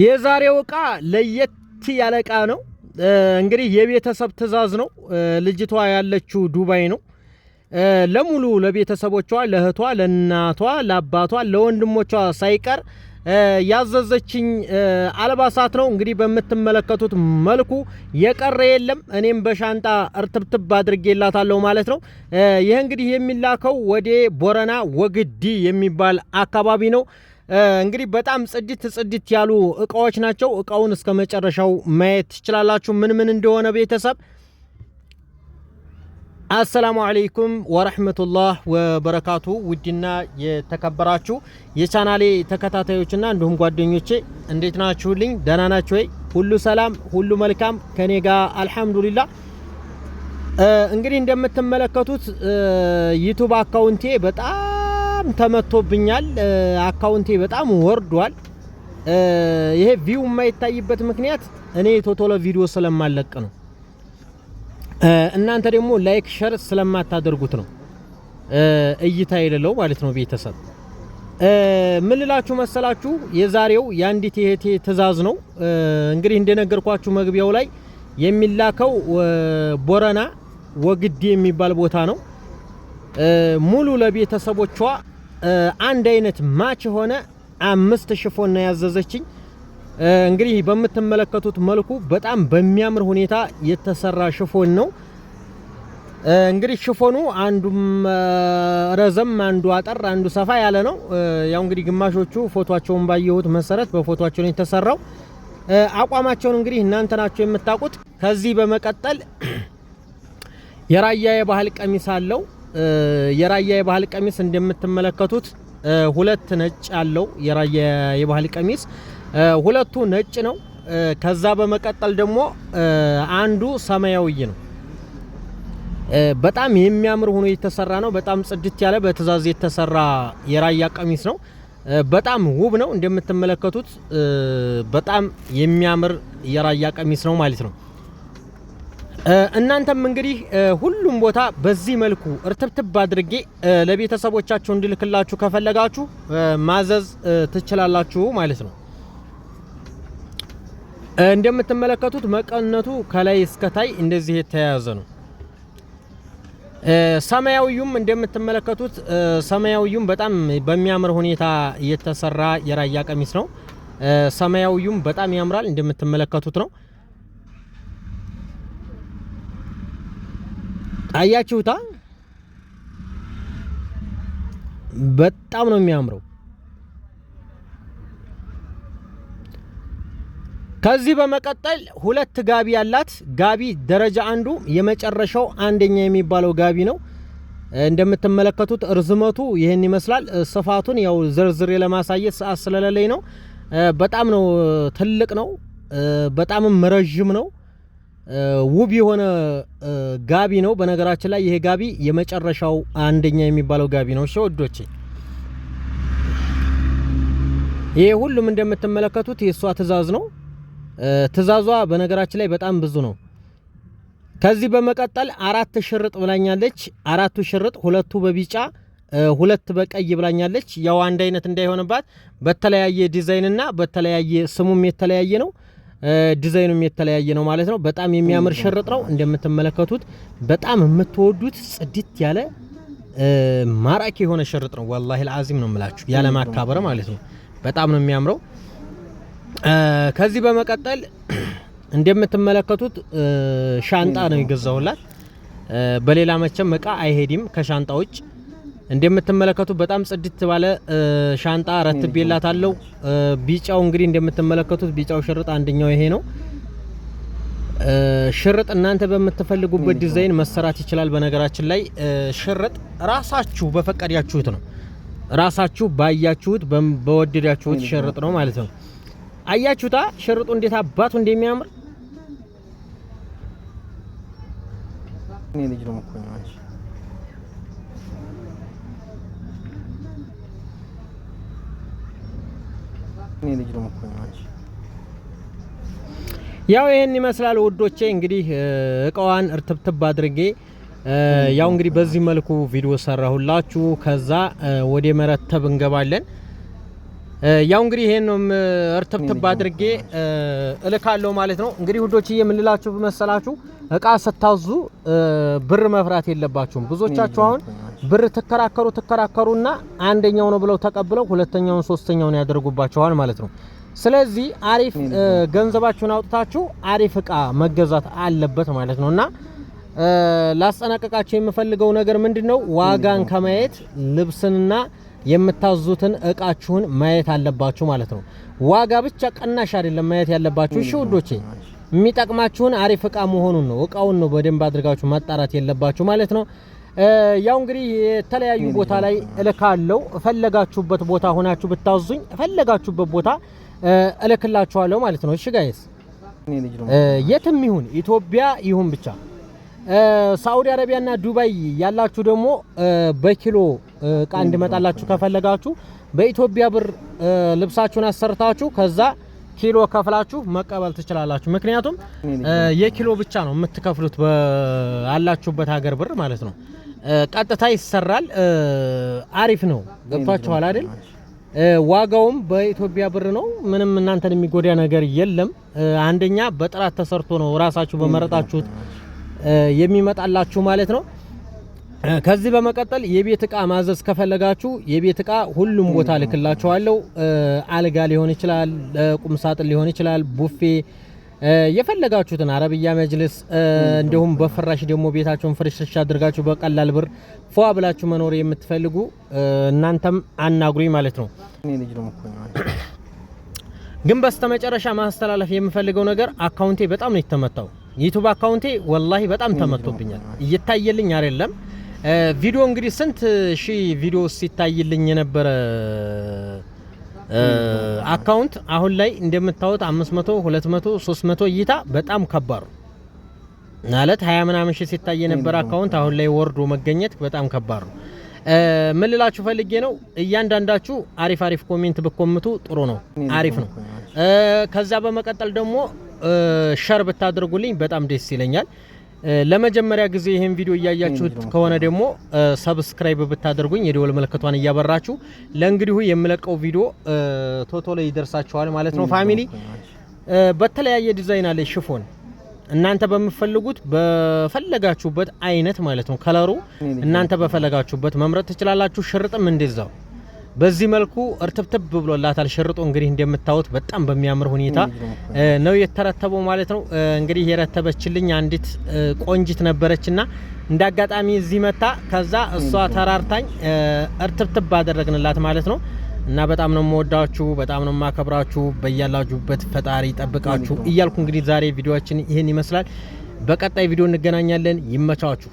የዛሬው እቃ ለየት ያለ እቃ ነው። እንግዲህ የቤተሰብ ትእዛዝ ነው። ልጅቷ ያለችው ዱባይ ነው። ለሙሉ ለቤተሰቦቿ፣ ለእህቷ፣ ለእናቷ፣ ለአባቷ፣ ለወንድሞቿ ሳይቀር ያዘዘችኝ አልባሳት ነው። እንግዲህ በምትመለከቱት መልኩ የቀረ የለም። እኔም በሻንጣ እርትብትብ አድርጌላታለሁ ማለት ነው። ይህ እንግዲህ የሚላከው ወደ ቦረና ወግዲ የሚባል አካባቢ ነው። እንግዲህ በጣም ጽድት ያሉ እቃዎች ናቸው። እቃውን እስከ መጨረሻው ማየት ትችላላችሁ ምን ምን እንደሆነ ቤተሰብ። አሰላሙ አለይኩም ወራህመቱላህ ወበረካቱ። ውድና የተከበራችሁ የቻናሌ ተከታታዮችና እንዲሁም ጓደኞቼ እንዴት ናችሁልኝ? ደህና ናችሁ ወይ? ሁሉ ሰላም፣ ሁሉ መልካም ከኔ ጋር አልহামዱሊላህ። እንግዲህ እንደምትመለከቱት ዩቲዩብ አካውንቴ በጣም ተመቶብኛል። አካውንቴ በጣም ወርዷል። ይሄ ቪው የማይታይበት ምክንያት እኔ ቶቶሎ ቪዲዮ ስለማለቅ ነው። እናንተ ደግሞ ላይክ ሼር ስለማታደርጉት ነው እይታ የሌለው ማለት ነው። ቤተሰብ ምን ልላችሁ መሰላችሁ፣ የዛሬው የአንዲት እህቴ ትእዛዝ ነው። እንግዲህ እንደነገርኳችሁ መግቢያው ላይ የሚላከው ቦረና ወግዲ የሚባል ቦታ ነው። ሙሉ ለቤተሰቦቿ አንድ አይነት ማች ሆነ 5 ሽፎን ነው ያዘዘችኝ። እንግዲህ በምትመለከቱት መልኩ በጣም በሚያምር ሁኔታ የተሰራ ሽፎን ነው። እንግዲህ ሽፎኑ አንዱም ረዘም፣ አንዱ አጠር፣ አንዱ ሰፋ ያለ ነው። ያው እንግዲህ ግማሾቹ ፎቶአቸውን ባየሁት መሰረት በፎቶአቸው ነው የተሰራው። አቋማቸውን እንግዲህ እናንተ ናችሁ የምታውቁት። ከዚህ በመቀጠል የራያ የባህል ቀሚስ አለው። የራያ የባህል ቀሚስ እንደምትመለከቱት ሁለት ነጭ አለው። የራያ የባህል ቀሚስ ሁለቱ ነጭ ነው። ከዛ በመቀጠል ደግሞ አንዱ ሰማያዊ ነው። በጣም የሚያምር ሆኖ የተሰራ ነው። በጣም ጽድት ያለ በትእዛዝ የተሰራ የራያ ቀሚስ ነው። በጣም ውብ ነው። እንደምትመለከቱት በጣም የሚያምር የራያ ቀሚስ ነው ማለት ነው። እናንተም እንግዲህ ሁሉም ቦታ በዚህ መልኩ እርትብትብ አድርጌ ለቤተሰቦቻችሁ እንድልክላችሁ ከፈለጋችሁ ማዘዝ ትችላላችሁ ማለት ነው። እንደምትመለከቱት መቀነቱ ከላይ እስከ ታይ እንደዚህ የተያያዘ ነው። ሰማያዊውም እንደምትመለከቱት ሰማያዊውም በጣም በሚያምር ሁኔታ የተሰራ የራያ ቀሚስ ነው። ሰማያዊውም በጣም ያምራል እንደምትመለከቱት ነው። አያችሁታ? በጣም ነው የሚያምረው። ከዚህ በመቀጠል ሁለት ጋቢ ያላት ጋቢ ደረጃ አንዱ የመጨረሻው አንደኛ የሚባለው ጋቢ ነው። እንደምትመለከቱት እርዝመቱ ይሄን ይመስላል። ስፋቱን ያው ዝርዝር ለማሳየት ሰዓት ስለሌለኝ ነው። በጣም ነው ትልቅ ነው። በጣም ረጅም ነው። ውብ የሆነ ጋቢ ነው። በነገራችን ላይ ይሄ ጋቢ የመጨረሻው አንደኛ የሚባለው ጋቢ ነው። እሺ ወዶቼ፣ ይሄ ሁሉም እንደምትመለከቱት የሷ ትእዛዝ ነው። ትእዛዟ በነገራችን ላይ በጣም ብዙ ነው። ከዚህ በመቀጠል 4 ሽርጥ ብላኛለች። 4ቱ ሽርጥ ሁለቱ በቢጫ ሁለት በቀይ ብላኛለች። ያው አንድ አይነት እንዳይሆንባት በተለያየ ዲዛይንና በተለያየ ስሙም የተለያየ ነው። ዲዛይኑም የተለያየ ነው ማለት ነው። በጣም የሚያምር ሽርጥ ነው። እንደምትመለከቱት በጣም የምትወዱት ጽድት ያለ ማራኪ የሆነ ሽርጥ ነው። ወላሂ አልዓዚም ነው የምላችሁ፣ ያለ ማካበር ማለት ነው። በጣም ነው የሚያምረው። ከዚህ በመቀጠል እንደምትመለከቱት ሻንጣ ነው የገዛሁላት። በሌላ መቼም እቃ አይሄድም ከሻንጣ ውጭ። እንደምትመለከቱት በጣም ጽድት ባለ ሻንጣ ረትቤላታለሁ። ቢጫው እንግዲህ እንደምትመለከቱት ቢጫው ሽርጥ አንደኛው ይሄ ነው። ሽርጥ እናንተ በምትፈልጉበት ዲዛይን መሰራት ይችላል። በነገራችን ላይ ሽርጥ ራሳችሁ በፈቀዳችሁት ነው። ራሳችሁ ባያችሁት በወደዳችሁት ሽርጥ ነው ማለት ነው። አያችሁታ ሽርጡ እንዴት አባቱ እንደሚያምር። እኔ ልጅ ነው መኮኛሽ ያው ይሄን ይመስላል ውዶቼ። እንግዲህ እቃዋን እርትብትብ አድርጌ ያው እንግዲህ በዚህ መልኩ ቪዲዮ ሰራሁላችሁ። ከዛ ወደ መረተብ እንገባለን። ያው እንግዲህ ይሄንም እርጥብጥብ አድርጌ እልካለሁ ማለት ነው። እንግዲህ ውዶችዬ የምንላችሁ በመሰላችሁ እቃ ስታዙ ብር መፍራት የለባችሁም። ብዙዎቻችሁ አሁን ብር ተከራከሩና አንደኛው ነው ብለው ተቀብለው ሁለተኛውን ሶስተኛውን ያደርጉባችኋል ማለት ነው። ስለዚህ አሪፍ ገንዘባችሁን አውጥታችሁ አሪፍ እቃ መገዛት አለበት ማለት ነውና ላስጠነቀቃችሁ የምፈልገው ነገር ምንድነው ዋጋን ከማየት ልብስንና የምታዙትን እቃችሁን ማየት አለባችሁ ማለት ነው። ዋጋ ብቻ ቀናሽ አይደለም ማየት ያለባችሁ። እሺ ውዶቼ የሚጠቅማችሁን አሪፍ እቃ መሆኑን ነው እቃውን ነው በደንብ አድርጋችሁ ማጣራት ያለባችሁ ማለት ነው። ያው እንግዲህ የተለያዩ ቦታ ላይ እልካለሁ። ፈለጋችሁበት ቦታ ሆናችሁ ብታዙኝ ፈለጋችሁበት ቦታ እልክላችኋለሁ ማለት ነው። እሺ ጋይስ የትም ይሁን ኢትዮጵያ ይሁን ብቻ ሳውዲ አረቢያና ዱባይ ያላችሁ ደግሞ በኪሎ እቃ እንድመጣላችሁ ከፈለጋችሁ በኢትዮጵያ ብር ልብሳችሁን አሰርታችሁ ከዛ ኪሎ ከፍላችሁ መቀበል ትችላላችሁ። ምክንያቱም የኪሎ ብቻ ነው የምትከፍሉት በአላችሁበት ሀገር ብር ማለት ነው። ቀጥታ ይሰራል። አሪፍ ነው። ገብቷችኋል አይደል? ዋጋውም በኢትዮጵያ ብር ነው። ምንም እናንተን የሚጎዳ ነገር የለም። አንደኛ በጥራት ተሰርቶ ነው ራሳችሁ በመረጣችሁት የሚመጣላችሁ ማለት ነው። ከዚህ በመቀጠል የቤት እቃ ማዘዝ ከፈለጋችሁ የቤት እቃ ሁሉም ቦታ ልክላችኋለሁ። አልጋ ሊሆን ይችላል፣ ቁም ሳጥን ሊሆን ይችላል፣ ቡፌ የፈለጋችሁትን አረብያ መጅልስ እንዲሁም በፍራሽ ደግሞ ቤታችሁን ፍርሽሽ አድርጋችሁ በቀላል ብር ፏ ብላችሁ መኖር የምትፈልጉ እናንተም አናግሩኝ ማለት ነው። ግን በስተመጨረሻ ማስተላለፍ የምፈልገው ነገር አካውንቴ በጣም ነው የተመታው። ዩቲዩብ አካውንቴ ወላሂ በጣም ተመቶብኛል። እየታየልኝ አይደለም። ቪዲዮ እንግዲህ ስንት ሺህ ቪዲዮ ሲታይልኝ የነበረ አካውንት አሁን ላይ እንደምታዩት 500 200 300 እይታ በጣም ከባድ ነው ማለት 20 ምናምን ሺህ ሲታይ የነበረ አካውንት አሁን ላይ ወርዶ መገኘት በጣም ከባድ ነው። ምን ልላችሁ ፈልጌ ነው እያንዳንዳችሁ አሪፍ ኮሜንት ብትኮምቱ ጥሩ ነው፣ አሪፍ ነው። ከዛ በመቀጠል ደግሞ ሸር ብታደርጉልኝ በጣም ደስ ይለኛል። ለመጀመሪያ ጊዜ ይሄን ቪዲዮ እያያችሁት ከሆነ ደግሞ ሰብስክራይብ ብታደርጉኝ የደወል ምልክቷን እያበራችሁ ለእንግዲሁ የምለቀው ቪዲዮ ቶሎ ይደርሳችኋል ማለት ነው። ፋሚሊ በተለያየ ዲዛይን አለ ሽፎን እናንተ በመፈልጉት በፈለጋችሁበት አይነት ማለት ነው። ከለሩ እናንተ በፈለጋችሁበት መምረጥ ትችላላችሁ። ሽርጥም እንደዛው በዚህ መልኩ እርጥብጥብ ብሎላታል። ሽርጡ እንግዲህ እንደምታዩት በጣም በሚያምር ሁኔታ ነው የተረተበው ማለት ነው። እንግዲህ የረተበችልኝ አንዲት ቆንጂት ነበረችና እንዳጋጣሚ እዚህ መጣ። ከዛ እሷ ተራርታኝ እርጥብጥብ አደረግንላት ማለት ነው። እና በጣም ነው የምወዳችሁ፣ በጣም ነው የማከብራችሁ። በያላችሁበት ፈጣሪ ይጠብቃችሁ እያልኩ እንግዲህ ዛሬ ቪዲዮአችን ይሄን ይመስላል። በቀጣይ ቪዲዮ እንገናኛለን። ይመቻችሁ።